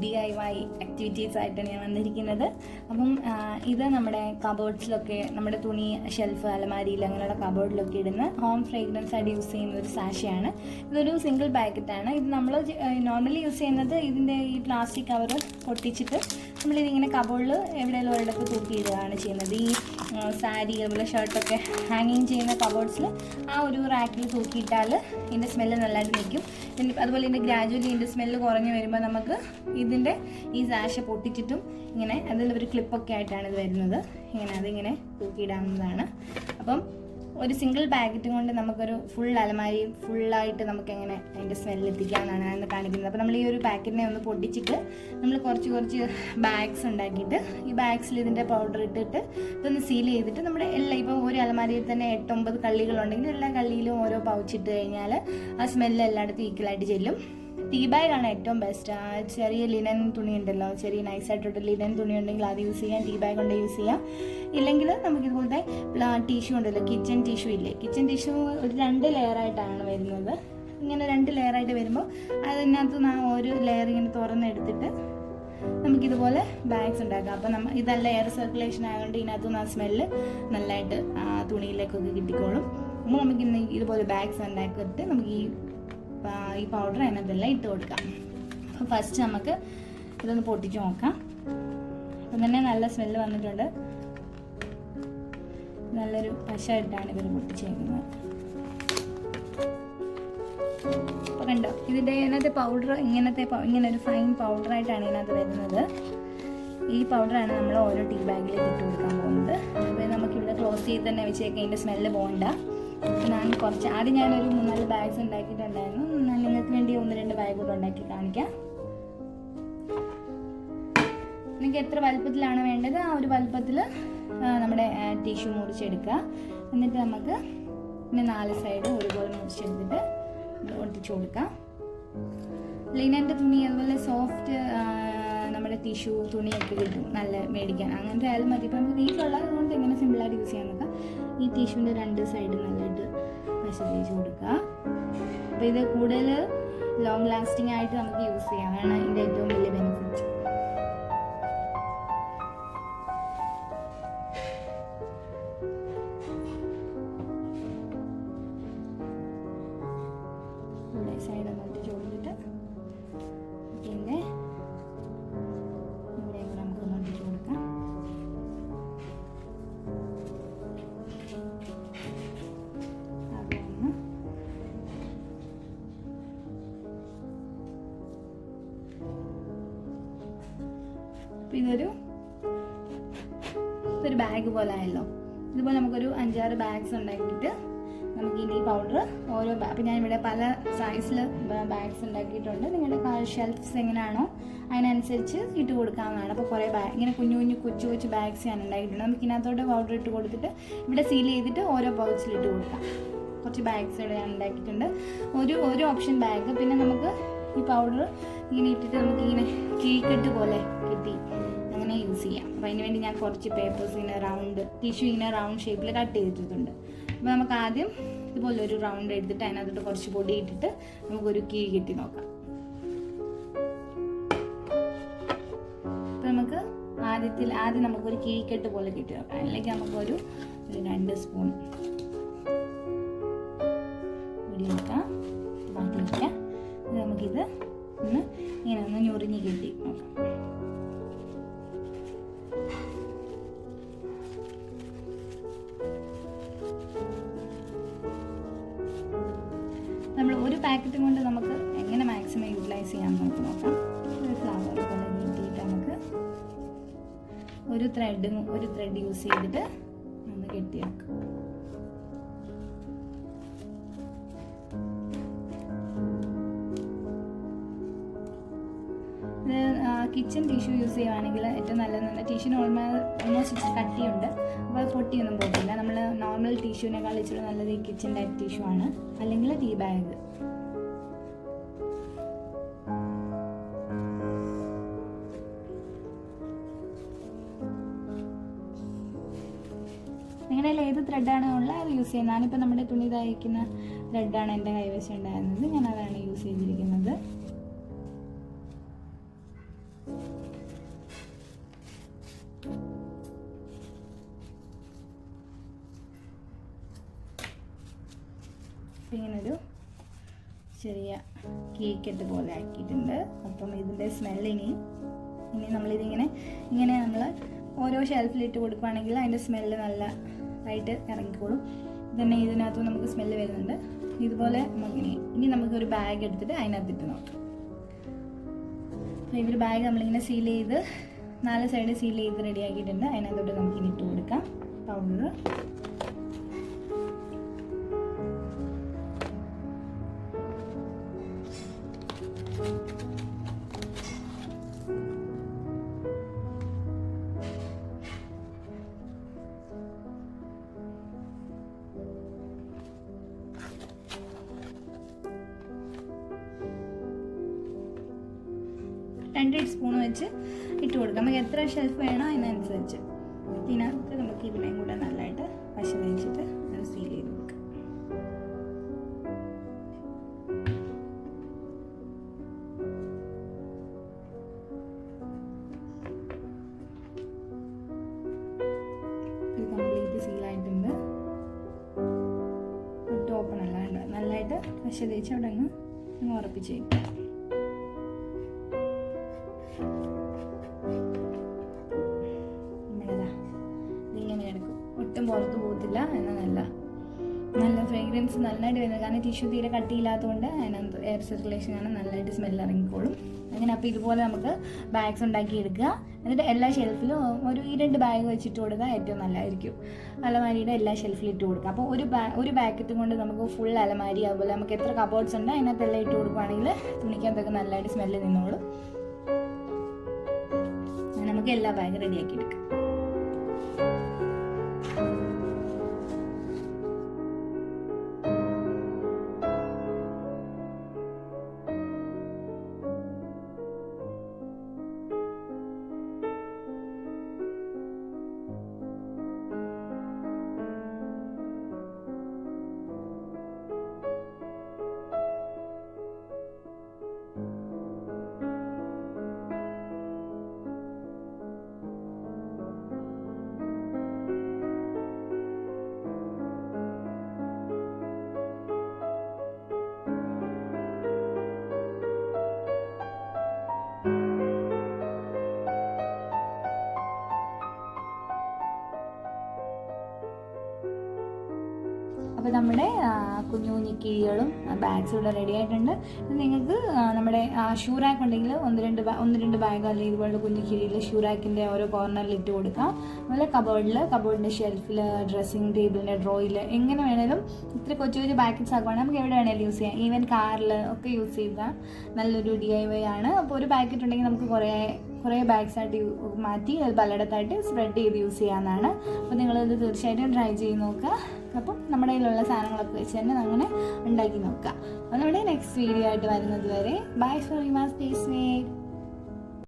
DIY activities ആയിട്ടാണ് ഞാൻ വന്നിരിക്കുന്നത്. അപ്പം ഇത് നമ്മുടെ കബോർഡ്സിലൊക്കെ, നമ്മുടെ തുണി ഷെൽഫ്, അലമാരിയിൽ അങ്ങനെയുള്ള കബോർഡിലൊക്കെ ഇടുന്ന ഹോം ഫ്രേഗ്രൻസ് ആയിട്ട് യൂസ് ചെയ്യുന്ന ഒരു സാഷയാണ്. ഇതൊരു സിംഗിൾ പാക്കറ്റാണ്. ഇത് നമ്മൾ നോർമലി യൂസ് ചെയ്യുന്നത് ഇതിൻ്റെ ഈ പ്ലാസ്റ്റിക് കവർ പൊട്ടിച്ചിട്ട് നമ്മളിതിങ്ങനെ കബോർഡിൽ എവിടെയെങ്കിലും ഒരിടത്ത് തൂക്കിയിടുകയാണ് ചെയ്യുന്നത്. ഈ സാരി അതുപോലെ ഷർട്ടൊക്കെ ഹാങ്ങിങ് ചെയ്യുന്ന കബോർഡ്സിൽ ആ ഒരു റാക്കിൽ തൂക്കിയിട്ടാൽ ഇതിൻ്റെ സ്മെല്ല് നല്ലതായിട്ട് നിൽക്കും. അതുപോലെ ഇതിൻ്റെ ഗ്രാജുവലി ഇതിൻ്റെ സ്മെല്ല് കുറഞ്ഞു വരുമ്പോൾ നമുക്ക് ഇതിൻ്റെ ഈ സാഷ പൊട്ടിച്ചിട്ടും ഇങ്ങനെ അതിലൊരു ക്ലിപ്പൊക്കെ ആയിട്ടാണ് ഇത് വരുന്നത്. ഇങ്ങനെ അതിങ്ങനെ തൂക്കിയിടാവുന്നതാണ്. അപ്പം ഒരു സിംഗിൾ പാക്കറ്റ് കൊണ്ട് നമുക്കൊരു ഫുൾ അലമാരി ഫുള്ളായിട്ട് നമുക്കെങ്ങനെ അതിൻ്റെ സ്മെല്ല് എത്തിക്കാമെന്നാണ് ഞാൻ കാണിക്കുന്നത്. അപ്പോൾ നമ്മൾ ഈ ഒരു പാക്കറ്റിനെ ഒന്ന് പൊട്ടിച്ചിട്ട് നമ്മൾ കുറച്ച് ബാഗ്സ് ഉണ്ടാക്കിയിട്ട് ഈ ബാഗ്സിൽ ഇതിൻ്റെ പൗഡർ ഇട്ടിട്ട് ഇതൊന്ന് സീൽ ചെയ്തിട്ട് നമ്മുടെ ഇപ്പോൾ ഒരു അലമാരിയിൽ തന്നെ 8-9 കള്ളികളുണ്ടെങ്കിൽ എല്ലാ കള്ളിയിലും ഓരോ പൗച്ചിട്ട് കഴിഞ്ഞാൽ ആ സ്മെല്ല് എല്ലായിടത്തും ഈക്വലായിട്ട് ചെല്ലും. ടീ ബാഗാണ് ഏറ്റവും ബെസ്റ്റ്. ചെറിയ ലിനൻ തുണി ഉണ്ടല്ലോ, ചെറിയ നൈസായിട്ടൊരു ലിനൻ തുണി ഉണ്ടെങ്കിൽ അത് യൂസ് ചെയ്യാം, ടീ ബാഗ് കൊണ്ട് യൂസ് ചെയ്യാം. ഇല്ലെങ്കിൽ നമുക്കിതുപോലത്തെ ടിഷ്യൂ ഉണ്ടല്ലോ, കിച്ചൺ ടിഷ്യൂ ഇല്ലേ, കിച്ചൺ ടിഷ്യൂ ഒരു 2 ലെയറായിട്ടാണ് വരുന്നത്. ഇങ്ങനെ 2 ലെയറായിട്ട് വരുമ്പോൾ അതിനകത്ത് ഒരു ലെയർ ഇങ്ങനെ തുറന്നെടുത്തിട്ട് നമുക്കിതുപോലെ ബാഗ്സ് ഉണ്ടാക്കാം. അപ്പോൾ ഇതെല്ലാം എയർ സർക്കുലേഷൻ ആയതുകൊണ്ട് ഇതിനകത്തുനിന്ന് ആ സ്മെല്ല് നല്ലതായിട്ട് തുണിയിലേക്കൊക്കെ കിട്ടിക്കോളും. അപ്പോൾ നമുക്കിന്ന് ഇതുപോലെ ബാഗ്സ് ഉണ്ടാക്കിയിട്ട് നമുക്ക് ഈ പൗഡർ അതിനകത്തെല്ലാം ഇട്ട് കൊടുക്കാം. അപ്പോൾ ഫസ്റ്റ് നമുക്ക് ഇതൊന്ന് പൊട്ടിച്ച് നോക്കാം. അപ്പം തന്നെ നല്ല സ്മെല്ല് വന്നിട്ടുണ്ട്. നല്ലൊരു പശയിട്ടാണ് ഇവർ പൊട്ടിച്ചേക്കുന്നത്. അപ്പോൾ കണ്ടോ, ഇതിനകത്തെ പൗഡർ ഇങ്ങനെ ഒരു ഫൈൻ പൗഡറായിട്ടാണ് ഇതിനകത്ത് വരുന്നത്. ഈ പൗഡറാണ് നമ്മൾ ഓരോ ടീ ബാഗിലേക്ക് ഇട്ട് കൊടുക്കാൻ പോകുന്നത്. അപ്പോൾ നമുക്കിവിടെ ക്ലോസ് ചെയ്ത് തന്നെ വെച്ചേക്കാം, ഇതിൻ്റെ സ്മെല്ല് പോകണ്ട. ഞാൻ ആദ്യം ഞാനൊരു 3-4 ബാഗ്സ് ഉണ്ടാക്കിയിട്ടുണ്ടായിരുന്നു. ഞാൻ നിങ്ങൾക്ക് വേണ്ടി 1-2 ബാഗ് കൂടെ ഉണ്ടാക്കി കാണിക്കാം. നിങ്ങൾക്ക് എത്ര വലുപ്പത്തിലാണ് വേണ്ടത് ആ ഒരു വലുപ്പത്തിൽ നമ്മുടെ ടിഷ്യൂ മുറിച്ചെടുക്കുക. എന്നിട്ട് നമുക്ക് പിന്നെ 4 സൈഡും ഒരുപോലെ മുറിച്ചെടുത്തിട്ട് ഒട്ടിച്ചു കൊടുക്കാം. ലിനൻ്റെ തുണി അതുപോലെ സോഫ്റ്റ് നമ്മുടെ ടിഷ്യൂ തുണിയൊക്കെ കിട്ടും, നല്ല മേടിക്കാൻ. അങ്ങനത്തെ ആയാലും മതി. ഇപ്പം നമുക്ക് വീട്ടിലുള്ളത് കൊണ്ട് എങ്ങനെ സിമ്പിളായിട്ട് യൂസ് ചെയ്യാൻ നോക്കാം. ഈ ടിഷ്യൂവിൻ്റെ 2 സൈഡും നല്ലതായിട്ട് പശ തേച്ച് കൊടുക്കുക. അപ്പോൾ ഇത് കൂടുതൽ ലോങ് ലാസ്റ്റിംഗ് ആയിട്ട് നമുക്ക് യൂസ് ചെയ്യാം. അതാണ് ഇതിൻ്റെ ഏറ്റവും വലിയ ബെനിഫിറ്റ്. സൈഡ് ഒന്നിട്ട് കൊടുത്തിട്ട് പിന്നെ ഇവിടെ നമുക്ക് ഒന്നിട്ട് കൊടുക്കാം. ഇതൊരു ബാഗ് പോലെ ആയല്ലോ. ഇതുപോലെ നമുക്കൊരു 5-6 ബാഗ്സ് ഉണ്ടാക്കിയിട്ട് നമുക്ക് ഇനി പൗഡർ അപ്പോൾ ഞാനിവിടെ പല സൈസിൽ ബാഗ്സ് ഉണ്ടാക്കിയിട്ടുണ്ട്. നിങ്ങളുടെ ഷെൽഫ്സ് എങ്ങനെയാണോ അതിനനുസരിച്ച് ഇട്ട് കൊടുക്കാവുന്നതാണ്. അപ്പോൾ കുറേ ഇങ്ങനെ കുഞ്ഞു കൊച്ചു ബാഗ്സ് ഞാൻ ഉണ്ടാക്കിയിട്ടുണ്ട്. നമുക്ക് ഇതിനകത്തോട്ട് പൗഡർ ഇട്ട് കൊടുത്തിട്ട് ഇവിടെ സീൽ ചെയ്തിട്ട് ഓരോ പൗച്ചിലിട്ട് കൊടുക്കാം. കുറച്ച് ബാഗ്സ് ഇവിടെ ഞാൻ ഉണ്ടാക്കിയിട്ടുണ്ട്. ഒരു ഓപ്ഷൻ ബാഗ്. പിന്നെ നമുക്ക് ഈ പൗഡർ ഇങ്ങനെ ഇട്ടിട്ട് നമുക്കിങ്ങനെ കീഴ്ക്കെട്ട് പോലെ കിട്ടി അങ്ങനെ യൂസ് ചെയ്യാം. അപ്പോൾ അതിന് വേണ്ടി ഞാൻ കുറച്ച് പേപ്പേഴ്സ് ഇങ്ങനെ ടിഷ്യൂ ഇങ്ങനെ റൗണ്ട് ഷേപ്പിൽ കട്ട് ചെയ്തിട്ടുണ്ട്. അപ്പോൾ നമുക്ക് ആദ്യം ഇതുപോലെ ഒരു റൗണ്ട് എടുത്തിട്ട് അതിനകത്തോട്ട് കുറച്ച് പൊടി ഇട്ടിട്ട് നമുക്കൊരു കീഴ് കെട്ടി നോക്കാം. അപ്പോൾ നമുക്ക് ആദ്യം നമുക്കൊരു കീഴ്ക്കെട്ട് പോലെ കെട്ടി നോക്കാം. അതിലേക്ക് നമുക്കൊരു 2 സ്പൂൺ പൊടി വെക്കാം, മാറ്റി വയ്ക്കാം. നമുക്കിത് ഇങ്ങനെ ഒന്ന് ഞൊറിഞ്ഞ് കെട്ടി നോക്കാം. നമ്മൾ ഒരു പാക്കറ്റ് കൊണ്ട് നമുക്ക് എങ്ങനെ മാക്സിമം യൂട്ടിലൈസ് ചെയ്യാമെന്ന് നമുക്ക് നോക്കാം. ഒരു ഫ്ലവർ പോലെ നീട്ടിയിട്ട് നമുക്ക് ഒരു ത്രെഡ് യൂസ് ചെയ്തിട്ട് ഒന്ന് കെട്ടി വെക്കാം. കിച്ചൺ ടിഷ്യൂ യൂസ് ചെയ്യുവാണെങ്കിൽ ഏറ്റവും നല്ലതെന്ന് ടിഷ്യൂന് ഓൾമോസ്റ്റ് കട്ടിയുണ്ട്. അപ്പോൾ അത് പൊട്ടിയൊന്നും പോകില്ല. നമ്മൾ നോർമൽ ടിഷ്യൂവിനേക്കാൾ ഇച്ചിരി നല്ലത് ഈ കിച്ചൺ ടൈപ്പ് ടിഷ്യൂ ആണ്, അല്ലെങ്കിൽ ടീ ബാഗ്. നിങ്ങളുടെ കയ്യിൽ ഏത് ത്രെഡാണ് ഉള്ളത് അത് യൂസ് ചെയ്യുന്നത്. ഞാനിപ്പോൾ നമ്മുടെ തുണി തയ്ക്കുന്ന ത്രെഡാണ് എൻ്റെ കൈവശം ഉണ്ടായിരുന്നത്, ഞാൻ അതാണ് യൂസ് ചെയ്തിരിക്കുന്നത്. ഇങ്ങനൊരു ചെറിയ കേക്കറ്റ് പോലെ ആക്കിയിട്ടുണ്ട്. അപ്പം ഇതിൻ്റെ സ്മെല്ല് ഇനി നമ്മളിതിങ്ങനെ നമ്മൾ ഓരോ ഷെൽഫിലിട്ട് കൊടുക്കുകയാണെങ്കിൽ അതിൻ്റെ സ്മെല്ല് നല്ലതായിട്ട് ഇറങ്ങിക്കോളും. തന്നെ ഇതിനകത്ത് നമുക്ക് സ്മെല്ല് വരുന്നുണ്ട്. ഇതുപോലെ ഇനി നമുക്കൊരു ബാഗ് എടുത്തിട്ട് അതിനകത്തിട്ട് നോക്കാം. അപ്പോൾ ഇതൊരു ബാഗ് നമ്മളിങ്ങനെ സീൽ ചെയ്ത് 4 സൈഡ് സീൽ ചെയ്ത് റെഡി ആക്കിയിട്ടുണ്ട്. അതിനകത്തോട്ട് നമുക്ക് ഇനി ഇട്ട് കൊടുക്കാം പൗഡർ. രണ്ട് സ്പൂൺ വെച്ച് ഇട്ട് കൊടുക്കാം. നമുക്ക് എത്ര ഷെൽഫ് വേണോ അതിനനുസരിച്ച്. ഇതിനകത്ത് നമുക്ക് ഇതിനെയും കൂടെ നല്ലതായിട്ട് പശ തേച്ചിട്ട് അത് സീൽ ചെയ്ത് കൊടുക്കാം. ഇത് കംപ്ലീറ്റ് സീലായിട്ടുണ്ട്. ഒട്ടും ഓപ്പൺ അല്ലാണ്ട് നല്ലതായിട്ട് പശ തേച്ച് അവിടെ അങ്ങ് ഉറപ്പിച്ച് വയ്ക്കാം. ഒട്ടും പുറത്ത് പോകത്തില്ല. എന്നാൽ നല്ല ഫ്രേഗ്രൻസ് നല്ലതായിട്ട് വരുന്നത്. കാരണം ടിഷ്യൂ തീരെ കട്ടിയില്ലാത്തതുകൊണ്ട് അതിനകത്ത് എയർ സർക്കുലേഷനാണ്, നല്ലതായിട്ട് സ്മെല്ല് ഇറങ്ങിക്കോളും. അങ്ങനെ അപ്പോൾ ഇതുപോലെ നമുക്ക് ബാഗ്സ് ഉണ്ടാക്കിയെടുക്കുക. എന്നിട്ട് എല്ലാ ഷെൽഫിലും ഒരു 2 ബാഗ് വെച്ചിട്ട് കൊടുക്കുക, ഏറ്റവും നല്ലതായിരിക്കും. അലമാരിയുടെ എല്ലാ ഷെൽഫിലും ഇട്ട് കൊടുക്കുക. അപ്പോൾ ഒരു പാക്കറ്റ് കൊണ്ട് നമുക്ക് ഫുൾ അലമാരി, അതുപോലെ നമുക്ക് എത്ര കബോർഡ്സ് ഉണ്ട് അതിനകത്തെല്ലാം ഇട്ട് കൊടുക്കുകയാണെങ്കിൽ തുണിക്കകത്തൊക്കെ നല്ലതായിട്ട് സ്മെല്ല് നിന്നോളും. നമുക്ക് എല്ലാ ബാഗ് റെഡിയാക്കി എടുക്കാം. അപ്പോൾ നമ്മുടെ കുഞ്ഞു കുഞ്ഞു കിഴികളും ബാഗ്സും ഇവിടെ റെഡി ആയിട്ടുണ്ട്. നിങ്ങൾക്ക് നമ്മുടെ ഷൂ റാക്ക് ഉണ്ടെങ്കിൽ ഒന്ന് രണ്ട് ബാഗ് അല്ലെങ്കിൽ ഇതുപോലുള്ള കുഞ്ഞു കിഴിയിൽ ഷൂ റാക്കിൻ്റെ ഓരോ കോർണറിൽ ഇട്ട് കൊടുക്കാം. അതുപോലെ കബോർഡിൻ്റെ ഷെൽഫിൽ, ഡ്രസ്സിങ് ടേബിളിൻ്റെ ഡ്രോയിൽ, എങ്ങനെ വേണേലും ഇത്ര കൊച്ചു കൊച്ചു പാക്കറ്റ്സ് ആക്കുവാണെങ്കിൽ നമുക്ക് എവിടെ വേണേലും യൂസ് ചെയ്യാം. ഈവൻ കാറിൽ ഒക്കെ യൂസ് ചെയ്താൽ നല്ലൊരു DIY ആണ്. അപ്പോൾ ഒരു പാക്കറ്റ് ഉണ്ടെങ്കിൽ നമുക്ക് കുറേ ബാഗ്സായിട്ട് മാറ്റി അത് പലയിടത്തായിട്ട് സ്പ്രെഡ് ചെയ്ത് യൂസ് ചെയ്യാവുന്നതാണ്. അപ്പോൾ നിങ്ങളിത് തീർച്ചയായിട്ടും ട്രൈ ചെയ്ത് നോക്കുക. അപ്പം നമ്മുടെ കയ്യിലുള്ള സാധനങ്ങളൊക്കെ വെച്ച് തന്നെ അങ്ങനെ ഉണ്ടാക്കി നോക്കുക. അപ്പോൾ നമ്മുടെ നെക്സ്റ്റ് വീഡിയോ ആയിട്ട് വരുന്നത് വരെ bye for Reema, stay safe.